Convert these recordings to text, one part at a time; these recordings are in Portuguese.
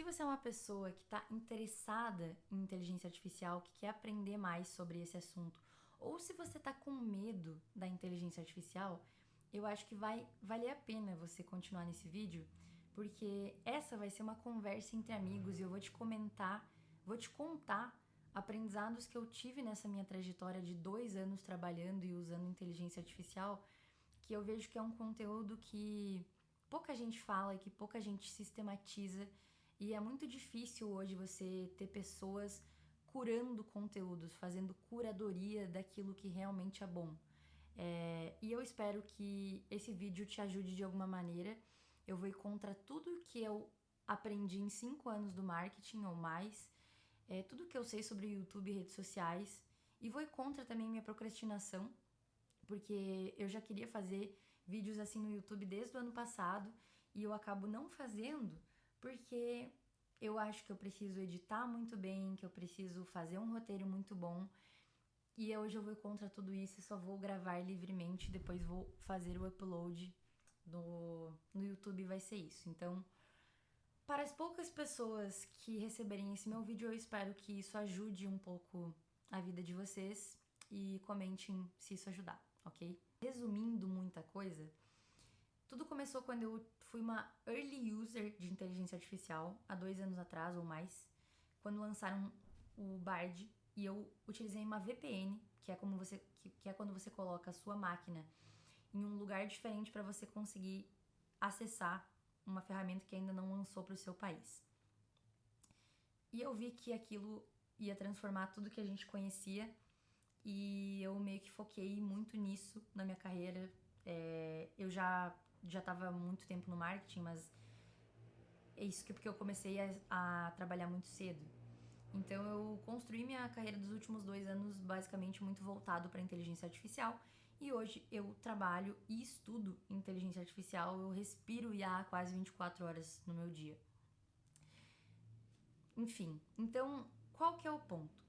Se você é uma pessoa que está interessada em inteligência artificial, que quer aprender mais sobre esse assunto, ou se você está com medo da inteligência artificial, eu acho que vai valer a pena você continuar nesse vídeo, porque essa vai ser uma conversa entre amigos e eu vou te contar aprendizados que eu tive nessa minha trajetória de 2 anos trabalhando e usando inteligência artificial, que eu vejo que é um conteúdo que pouca gente fala e que pouca gente sistematiza, e é muito difícil hoje você ter pessoas curando conteúdos, fazendo curadoria daquilo que realmente é bom. E eu espero que esse vídeo te ajude de alguma maneira. Eu vou ir contra tudo que eu aprendi em 5 anos do marketing ou mais, tudo que eu sei sobre YouTube e redes sociais, e vou ir contra também minha procrastinação, porque eu já queria fazer vídeos assim no YouTube desde o ano passado e eu acabo não fazendo porque eu acho que eu preciso editar muito bem, que eu preciso fazer um roteiro muito bom. E hoje eu vou contra tudo isso e só vou gravar livremente, depois vou fazer o upload no YouTube, vai ser isso. Então, para as poucas pessoas que receberem esse meu vídeo, eu espero que isso ajude um pouco a vida de vocês e comentem se isso ajudar, ok? Resumindo muita coisa, tudo começou quando eu fui uma early user de inteligência artificial, há 2 anos atrás ou mais, quando lançaram o Bard e eu utilizei uma VPN, que é quando você coloca a sua máquina em um lugar diferente para você conseguir acessar uma ferramenta que ainda não lançou para o seu país. E eu vi que aquilo ia transformar tudo que a gente conhecia e eu meio que foquei muito nisso na minha carreira. Eu já estava há muito tempo no marketing, mas é isso porque eu comecei a trabalhar muito cedo. Então eu construí minha carreira dos últimos 2 anos basicamente muito voltado para inteligência artificial e hoje eu trabalho e estudo inteligência artificial, eu respiro IA há quase 24 horas no meu dia. Enfim, então qual que é o ponto?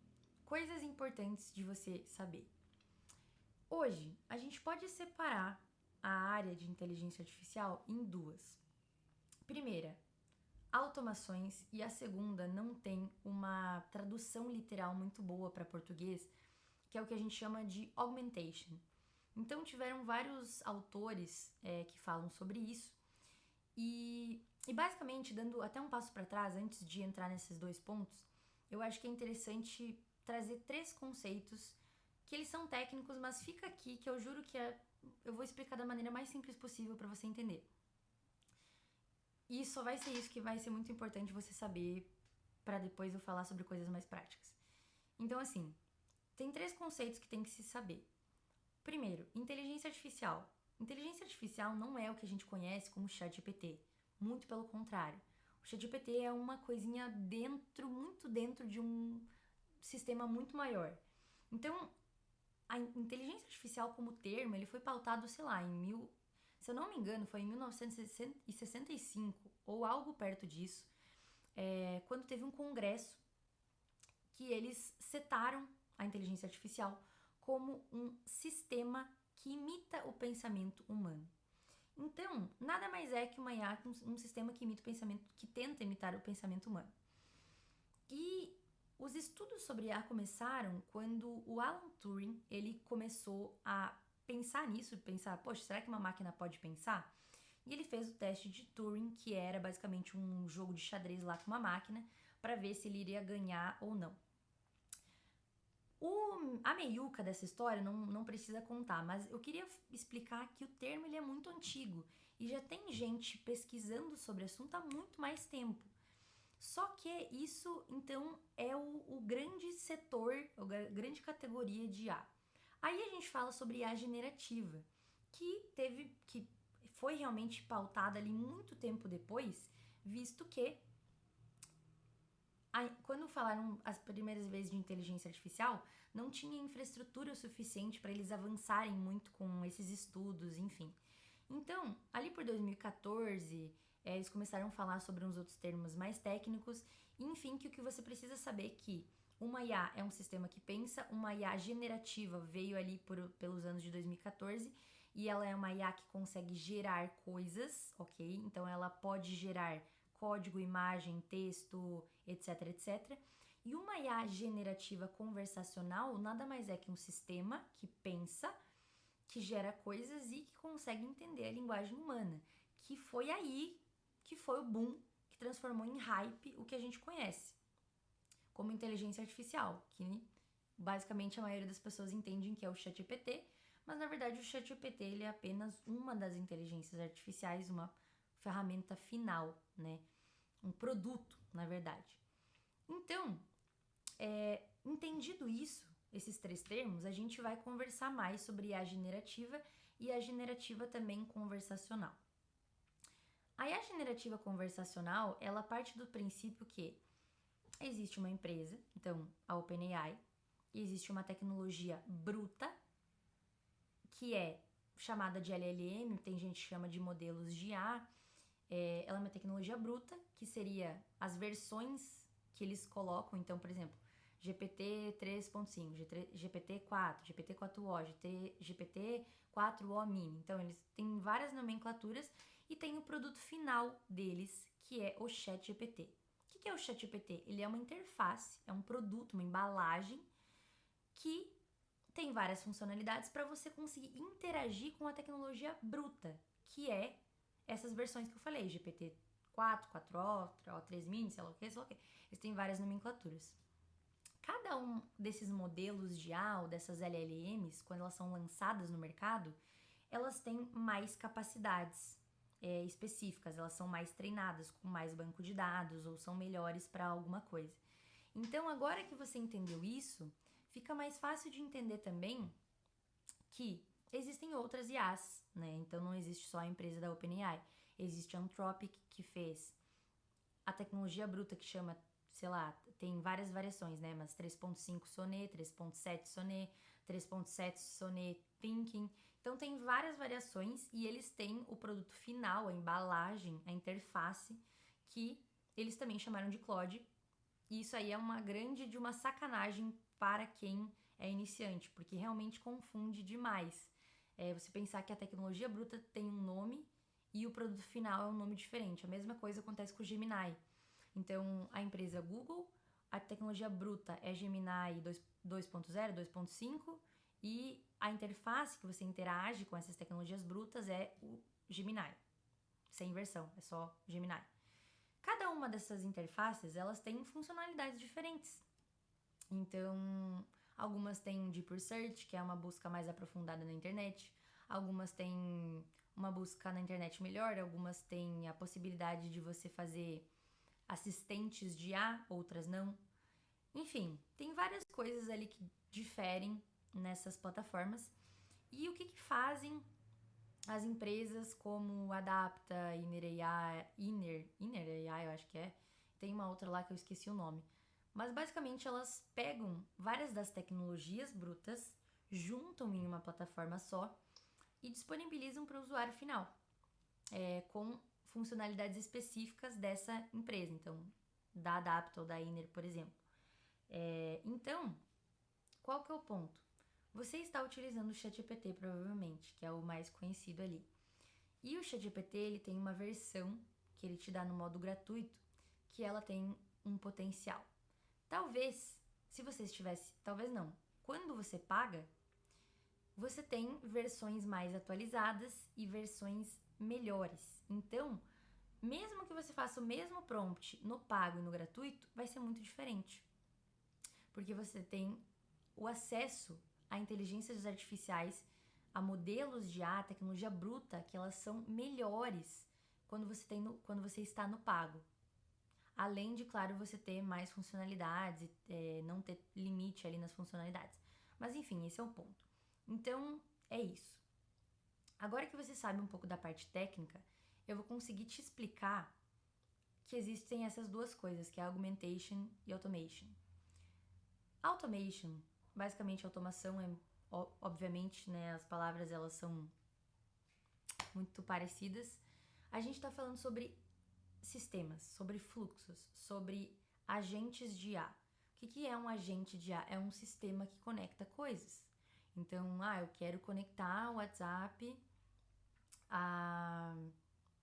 Coisas importantes de você saber. Hoje, a gente pode separar a área de inteligência artificial em 2. Primeira, automações, e a segunda não tem uma tradução literal muito boa para português, que é o que a gente chama de augmentation. Então tiveram vários autores que falam sobre isso e basicamente, dando até um passo para trás, antes de entrar nesses 2 pontos, eu acho que é interessante trazer 3 conceitos que eles são técnicos, mas fica aqui que eu juro que eu vou explicar da maneira mais simples possível para você entender. E só vai ser isso que vai ser muito importante você saber para depois eu falar sobre coisas mais práticas. Então, assim, tem 3 conceitos que tem que se saber. Primeiro, inteligência artificial. Inteligência artificial não é o que a gente conhece como ChatGPT. Muito pelo contrário. O ChatGPT é uma coisinha muito dentro de um sistema muito maior. Então, a inteligência artificial como termo, ele foi pautado, sei lá, se eu não me engano, foi em 1965 ou algo perto disso, quando teve um congresso que eles setaram a inteligência artificial como um sistema que imita o pensamento humano. Então, nada mais é que uma IA, um sistema que imita o pensamento, que tenta imitar o pensamento humano. E os estudos sobre IA começaram quando o Alan Turing, ele começou a pensar nisso, poxa, será que uma máquina pode pensar? E ele fez o teste de Turing, que era basicamente um jogo de xadrez lá com uma máquina, para ver se ele iria ganhar ou não. A meiuca dessa história não precisa contar, mas eu queria explicar que o termo ele é muito antigo e já tem gente pesquisando sobre o assunto há muito mais tempo. Só que isso, então, é o grande setor, a grande categoria de IA. Aí a gente fala sobre IA generativa, que foi realmente pautada ali muito tempo depois, visto que quando falaram as primeiras vezes de inteligência artificial, não tinha infraestrutura suficiente para eles avançarem muito com esses estudos, enfim. Então, ali por 2014, eles começaram a falar sobre uns outros termos mais técnicos, e enfim, que o que você precisa saber é que uma IA é um sistema que pensa, uma IA generativa veio ali pelos anos de 2014, e ela é uma IA que consegue gerar coisas, ok? Então ela pode gerar código, imagem, texto, etc, etc. E uma IA generativa conversacional nada mais é que um sistema que pensa, que gera coisas e que consegue entender a linguagem humana. Que foi aí que foi o boom que transformou em hype o que a gente conhece como inteligência artificial, que basicamente a maioria das pessoas entendem que é o ChatGPT, mas na verdade o ChatGPT ele é apenas uma das inteligências artificiais, uma ferramenta final, né? Um produto, na verdade. Então, entendido isso, esses três termos, a gente vai conversar mais sobre a generativa e a generativa também conversacional. A IA generativa conversacional, ela parte do princípio que existe uma empresa, então a OpenAI, e existe uma tecnologia bruta, que é chamada de LLM, tem gente que chama de modelos de IA, ela é uma tecnologia bruta, que seria as versões que eles colocam, então, por exemplo, GPT 3.5, GPT 4, GPT 4o, GPT 4o mini. Então, eles têm várias nomenclaturas e tem o produto final deles, que é o ChatGPT. O que é o ChatGPT? Ele é uma interface, é um produto, uma embalagem que tem várias funcionalidades para você conseguir interagir com a tecnologia bruta, que é essas versões que eu falei, GPT 4, 4o, 3 mini, sei lá o que, sei lá o que. Eles têm várias nomenclaturas. Cada um desses modelos de IA ou dessas LLMs, quando elas são lançadas no mercado, elas têm mais capacidades específicas, elas são mais treinadas, com mais banco de dados ou são melhores para alguma coisa. Então, agora que você entendeu isso, fica mais fácil de entender também que existem outras IAs, né? Então, não existe só a empresa da OpenAI. Existe a Anthropic, que fez a tecnologia bruta que chama, sei lá, tem várias variações, né? Mas 3.5 Sonnet, 3.7 Sonnet, 3.7 Sonnet Thinking. Então, tem várias variações e eles têm o produto final, a embalagem, a interface, que eles também chamaram de Claude. E isso aí é uma grande de uma sacanagem para quem é iniciante, porque realmente confunde demais. Você pensar que a tecnologia bruta tem um nome e o produto final é um nome diferente. A mesma coisa acontece com o Gemini. Então, a empresa Google, a tecnologia bruta é Gemini 2.0, 2.5 e a interface que você interage com essas tecnologias brutas é o Gemini. Sem versão, é só Gemini. Cada uma dessas interfaces, elas têm funcionalidades diferentes. Então, algumas têm Deep Research, que é uma busca mais aprofundada na internet. Algumas têm uma busca na internet melhor. Algumas têm a possibilidade de você fazer assistentes de IA, outras não. Enfim, tem várias coisas ali que diferem nessas plataformas. E o que fazem as empresas como Adapta, Inner AI, eu acho que é. Tem uma outra lá que eu esqueci o nome. Mas basicamente elas pegam várias das tecnologias brutas, juntam em uma plataforma só e disponibilizam para o usuário final, com funcionalidades específicas dessa empresa. Então, da Adapta ou da Inner, por exemplo. Então, qual que é o ponto? Você está utilizando o ChatGPT, provavelmente, que é o mais conhecido ali. E o ChatGPT, ele tem uma versão que ele te dá no modo gratuito, que ela tem um potencial. Talvez, se você estivesse... Talvez não. Quando você paga, você tem versões mais atualizadas e versões melhores. Então, mesmo que você faça o mesmo prompt no pago e no gratuito, vai ser muito diferente. Porque você tem o acesso a inteligências artificiais, a modelos de IA, tecnologia bruta, que elas são melhores quando você está no pago. Além de, claro, você ter mais funcionalidades, não ter limite ali nas funcionalidades. Mas enfim, esse é o ponto. Então, é isso. Agora que você sabe um pouco da parte técnica, eu vou conseguir te explicar que existem essas duas coisas, que é augmentation e automation. Automation, basicamente automação, obviamente, né, as palavras elas são muito parecidas. A gente está falando sobre sistemas, sobre fluxos, sobre agentes de IA. O que é um agente de IA? É um sistema que conecta coisas. Então, eu quero conectar o WhatsApp a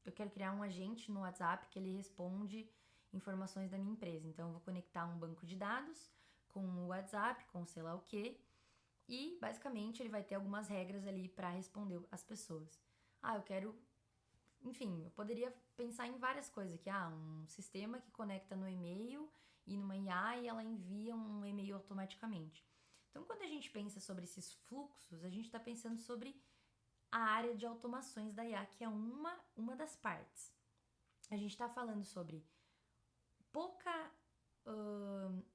eu quero criar um agente no WhatsApp que ele responde informações da minha empresa. Então, eu vou conectar um banco de dados com o WhatsApp, com sei lá o quê, e basicamente ele vai ter algumas regras ali para responder as pessoas. Eu quero. Enfim, eu poderia pensar em várias coisas aqui. Um sistema que conecta no e-mail e numa IA e ela envia um e-mail automaticamente. Então, quando a gente pensa sobre esses fluxos, a gente está pensando sobre a área de automações da IA, que é uma das partes. A gente está falando sobre pouca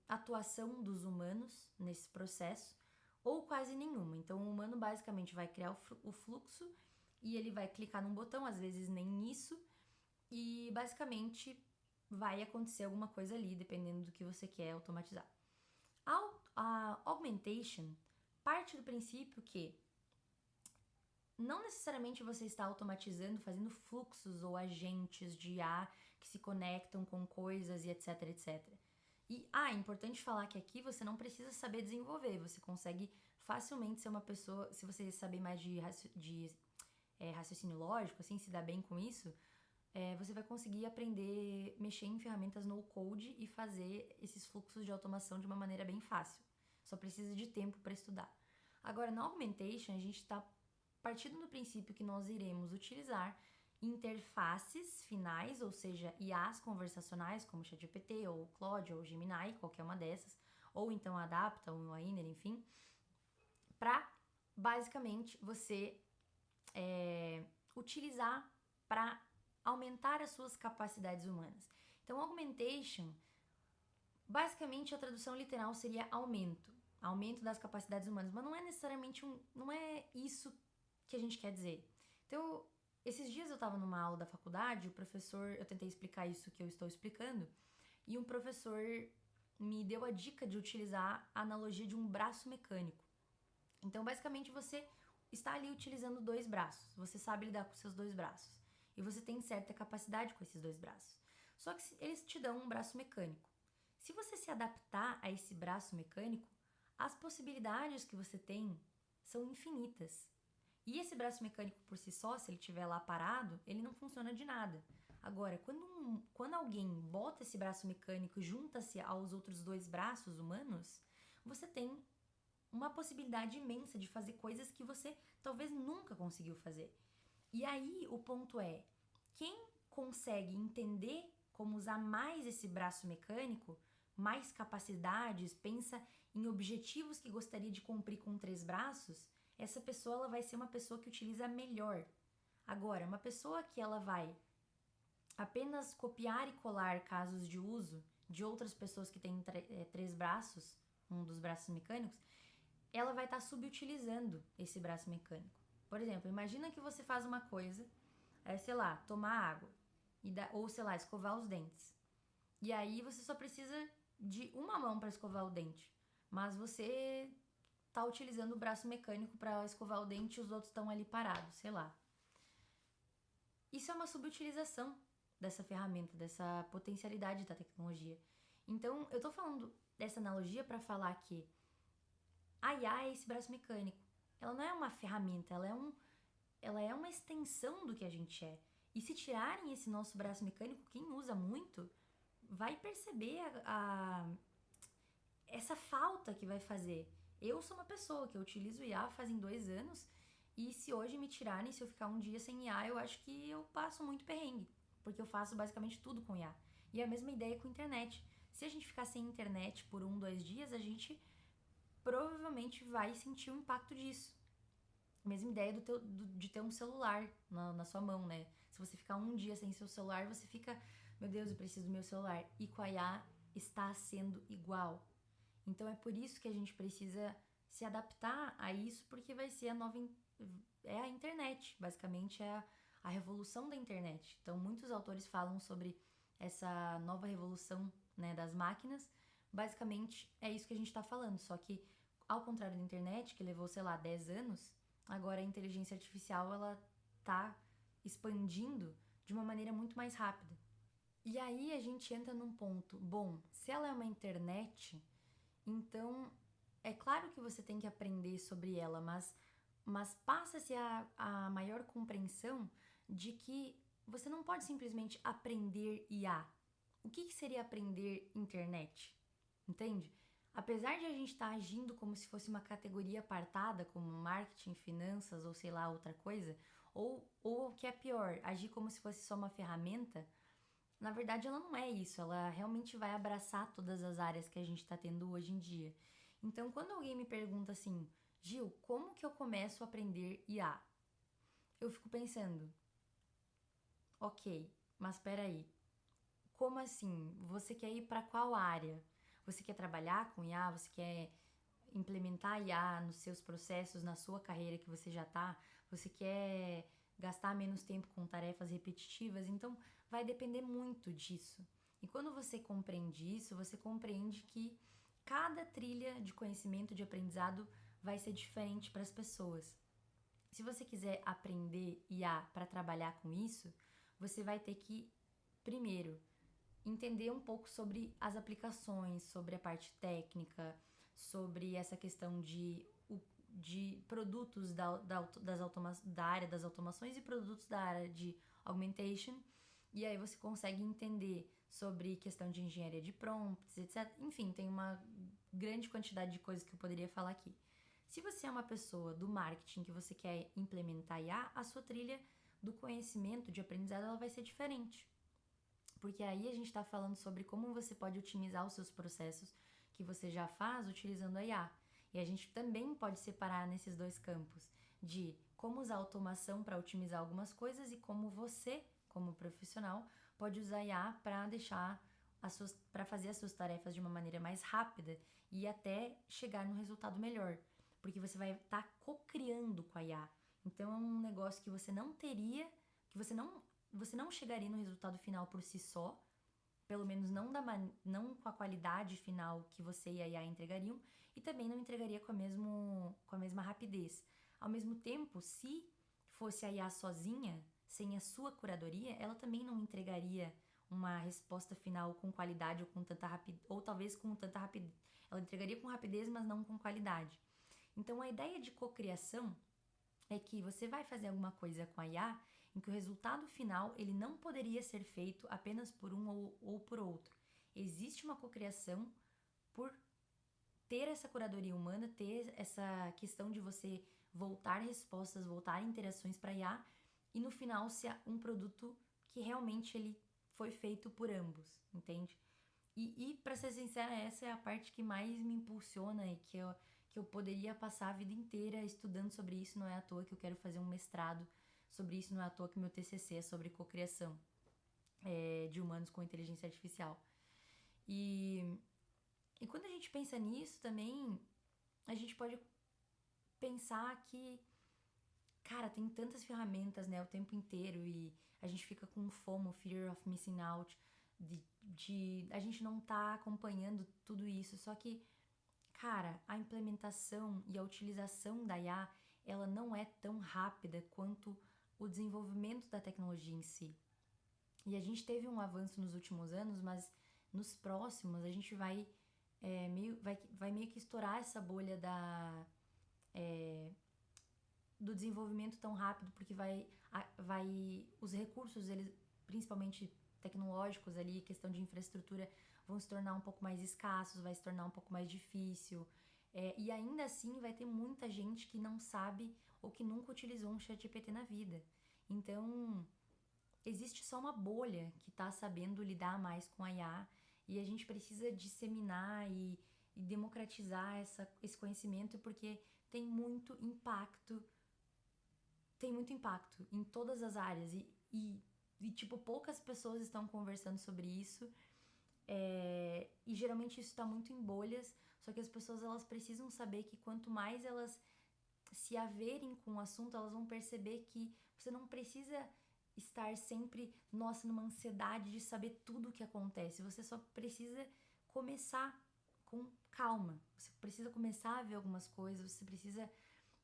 atuação dos humanos nesse processo, ou quase nenhuma. Então, o humano basicamente vai criar o fluxo e ele vai clicar num botão, às vezes nem isso, e basicamente vai acontecer alguma coisa ali, dependendo do que você quer automatizar. A augmentation parte do princípio que não necessariamente você está automatizando, fazendo fluxos ou agentes de IA que se conectam com coisas e etc, etc. E, é importante falar que aqui você não precisa saber desenvolver, você consegue facilmente ser uma pessoa, se você saber mais de raciocínio lógico, assim, se dá bem com isso, você vai conseguir aprender, mexer em ferramentas no code e fazer esses fluxos de automação de uma maneira bem fácil. Só precisa de tempo para estudar. Agora, na augmentation, a gente está partindo do princípio que nós iremos utilizar interfaces finais, ou seja, IAs conversacionais, como ChatGPT, ou Claude, ou Gemini, qualquer uma dessas, ou então a Adapta, ou a Inner, enfim, para, basicamente, você utilizar para aumentar as suas capacidades humanas. Então, augmentation, basicamente a tradução literal seria aumento das capacidades humanas, mas não é necessariamente não é isso que a gente quer dizer. Então, esses dias eu estava numa aula da faculdade, eu tentei explicar isso que eu estou explicando, e um professor me deu a dica de utilizar a analogia de um braço mecânico. Então, basicamente, você está ali utilizando 2 braços, você sabe lidar com seus 2 braços, e você tem certa capacidade com esses 2 braços. Só que eles te dão um braço mecânico. Se você se adaptar a esse braço mecânico, as possibilidades que você tem são infinitas. E esse braço mecânico por si só, se ele estiver lá parado, ele não funciona de nada. Agora, quando alguém bota esse braço mecânico e junta-se aos outros 2 braços humanos, você tem uma possibilidade imensa de fazer coisas que você talvez nunca conseguiu fazer. E aí o ponto é, quem consegue entender como usar mais esse braço mecânico, mais capacidades, pensa em objetivos que gostaria de cumprir com 3 braços, essa pessoa ela vai ser uma pessoa que utiliza melhor. Agora, uma pessoa que ela vai apenas copiar e colar casos de uso de outras pessoas que têm 3 braços, um dos braços mecânicos, ela vai estar subutilizando esse braço mecânico. Por exemplo, imagina que você faz uma coisa, sei lá, tomar água, ou sei lá, escovar os dentes. E aí você só precisa de uma mão para escovar o dente, mas você tá utilizando o braço mecânico para escovar o dente e os outros estão ali parados, sei lá. Isso é uma subutilização dessa ferramenta, dessa potencialidade da tecnologia. Então, eu tô falando dessa analogia para falar que a IA é esse braço mecânico. Ela não é uma ferramenta, ela é uma extensão do que a gente é. E se tirarem esse nosso braço mecânico, quem usa muito vai perceber essa falta que vai fazer. Eu sou uma pessoa que eu utilizo IA fazem 2 anos e se hoje me tirarem, se eu ficar um dia sem IA, eu acho que eu passo muito perrengue, porque eu faço basicamente tudo com IA. E a mesma ideia com a internet. Se a gente ficar sem internet por 1, 2 dias, a gente provavelmente vai sentir o impacto disso. Mesma ideia de ter um celular na sua mão, né? Se você ficar um dia sem seu celular, você fica, meu Deus, eu preciso do meu celular. E com a IA está sendo igual. Então é por isso que a gente precisa se adaptar a isso, porque vai ser a internet, basicamente é a revolução da internet. Então muitos autores falam sobre essa nova revolução, né, das máquinas. Basicamente é isso que a gente está falando, só que ao contrário da internet, que levou, sei lá, 10 anos, agora a inteligência artificial ela tá expandindo de uma maneira muito mais rápida. E aí a gente entra num ponto, bom, se ela é uma internet, então é claro que você tem que aprender sobre ela, mas passa-se a maior compreensão de que você não pode simplesmente aprender IA. O que seria aprender internet? Entende? Apesar de a gente estar agindo como se fosse uma categoria apartada, como marketing, finanças ou sei lá, outra coisa, ou o que é pior, agir como se fosse só uma ferramenta, na verdade ela não é isso, ela realmente vai abraçar todas as áreas que a gente está tendo hoje em dia. Então, quando alguém me pergunta assim, Gil, como que eu começo a aprender IA? Eu fico pensando, ok, mas peraí, como assim? Você quer ir para qual área? Você quer trabalhar com IA? Você quer implementar IA nos seus processos, na sua carreira que você já tá? Você quer gastar menos tempo com tarefas repetitivas? Então, vai depender muito disso. E quando você compreende isso, você compreende que cada trilha de conhecimento, de aprendizado, vai ser diferente para as pessoas. Se você quiser aprender IA para trabalhar com isso, você vai ter que, primeiro, entender um pouco sobre as aplicações, sobre a parte técnica, sobre essa questão de produtos da área das automações e produtos da área de augmentation. E aí você consegue entender sobre questão de engenharia de prompts, etc. Enfim, tem uma grande quantidade de coisas que eu poderia falar aqui. Se você é uma pessoa do marketing que você quer implementar IA, a sua trilha do conhecimento, de aprendizado, ela vai ser diferente. Porque aí a gente está falando sobre como você pode otimizar os seus processos que você já faz utilizando a IA. E a gente também pode separar nesses dois campos de como usar automação para otimizar algumas coisas e como você, como profissional, pode usar a IA para fazer as suas tarefas de uma maneira mais rápida e até chegar no resultado melhor. Porque você vai estar co-criando com a IA. Então é um negócio que você não teria, que você não chegaria no resultado final por si só, pelo menos não com a qualidade final que você e a IA entregariam, e também não entregaria com a mesma rapidez. Ao mesmo tempo, se fosse a IA sozinha, sem a sua curadoria, ela também não entregaria uma resposta final com qualidade ou com tanta rapidez, ou talvez com tanta rapidez. Ela entregaria com rapidez, mas não com qualidade. Então, a ideia de cocriação é que você vai fazer alguma coisa com a IA em que o resultado final ele não poderia ser feito apenas por um ou por outro. Existe uma cocriação por ter essa curadoria humana, ter essa questão de você voltar respostas, voltar interações para a IA e no final ser um produto que realmente ele foi feito por ambos, entende? E para ser sincera, essa é a parte que mais me impulsiona e que eu poderia passar a vida inteira estudando sobre isso. Não é à toa que eu quero fazer um mestrado sobre isso, não é à toa que meu TCC é sobre cocriação de humanos com inteligência artificial. E quando a gente pensa nisso também, a gente pode pensar que, cara, tem tantas ferramentas, né, o tempo inteiro e a gente fica com FOMO, Fear of Missing Out, de a gente não tá acompanhando tudo isso. Só que, cara, a implementação e a utilização da IA, ela não é tão rápida quanto o desenvolvimento da tecnologia em si. E a gente teve um avanço nos últimos anos, mas nos próximos a gente vai meio que estourar essa bolha do desenvolvimento tão rápido, porque os recursos, eles, principalmente tecnológicos ali, questão de infraestrutura, vão se tornar um pouco mais escassos, vai se tornar um pouco mais difícil. E ainda assim vai ter muita gente que não sabe ou que nunca utilizou um ChatGPT na vida. Então, existe só uma bolha que está sabendo lidar mais com a IA e a gente precisa disseminar e democratizar esse conhecimento porque tem muito impacto em todas as áreas e tipo, poucas pessoas estão conversando sobre isso e geralmente isso está muito em bolhas, só que as pessoas elas precisam saber que quanto mais elas se haverem com o assunto, elas vão perceber que você não precisa estar sempre, numa ansiedade de saber tudo o que acontece. Você só precisa começar com calma. Você precisa começar a ver algumas coisas, você precisa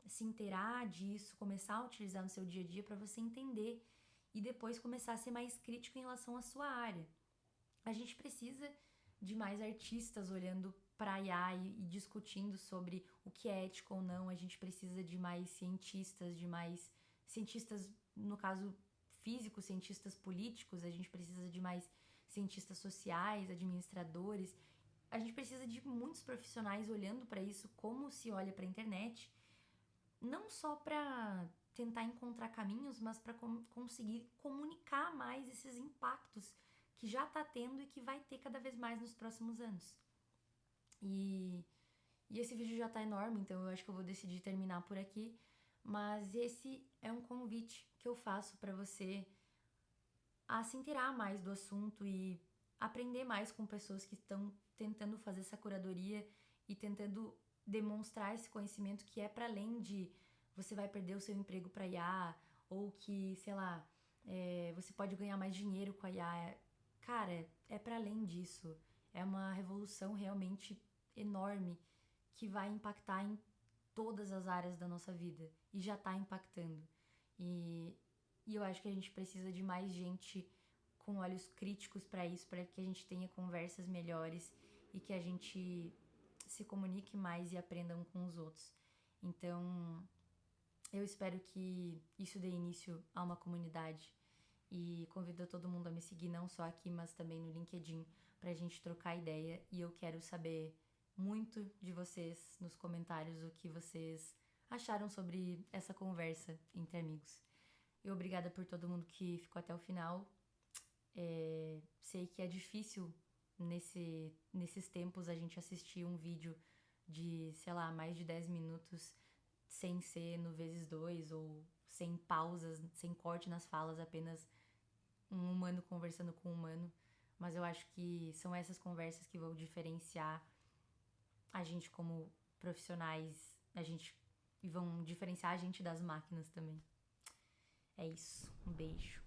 se inteirar disso, começar a utilizar no seu dia a dia para você entender e depois começar a ser mais crítico em relação à sua área. A gente precisa de mais artistas olhando para a IA e discutindo sobre o que é ético ou não. A gente precisa de mais cientistas, no caso, físicos, cientistas políticos, a gente precisa de mais cientistas sociais, administradores. A gente precisa de muitos profissionais olhando para isso, como se olha para a internet, não só para tentar encontrar caminhos, mas para conseguir comunicar mais esses impactos que já está tendo e que vai ter cada vez mais nos próximos anos. E esse vídeo já tá enorme, então eu acho que eu vou decidir terminar por aqui. Mas esse é um convite que eu faço para você a se inteirar mais do assunto e aprender mais com pessoas que estão tentando fazer essa curadoria e tentando demonstrar esse conhecimento que é para além de você vai perder o seu emprego para IA ou que, sei lá, você pode ganhar mais dinheiro com a IA. Cara, é para além disso. É uma revolução realmente enorme que vai impactar em todas as áreas da nossa vida e já tá impactando. E eu acho que a gente precisa de mais gente com olhos críticos para isso, para que a gente tenha conversas melhores e que a gente se comunique mais e aprenda um com os outros. Então, eu espero que isso dê início a uma comunidade e convido todo mundo a me seguir, não só aqui, mas também no LinkedIn, pra gente trocar ideia. E eu quero saber muito de vocês nos comentários o que vocês acharam sobre essa conversa entre amigos. E obrigada por todo mundo que ficou até o final. Sei que é difícil nesses tempos a gente assistir um vídeo de, sei lá, mais de 10 minutos sem ser no ×2 ou sem pausas, sem corte nas falas, apenas um humano conversando com um humano. Mas eu acho que são essas conversas que vão diferenciar a gente como profissionais, e vão diferenciar a gente das máquinas também. É isso. Um beijo.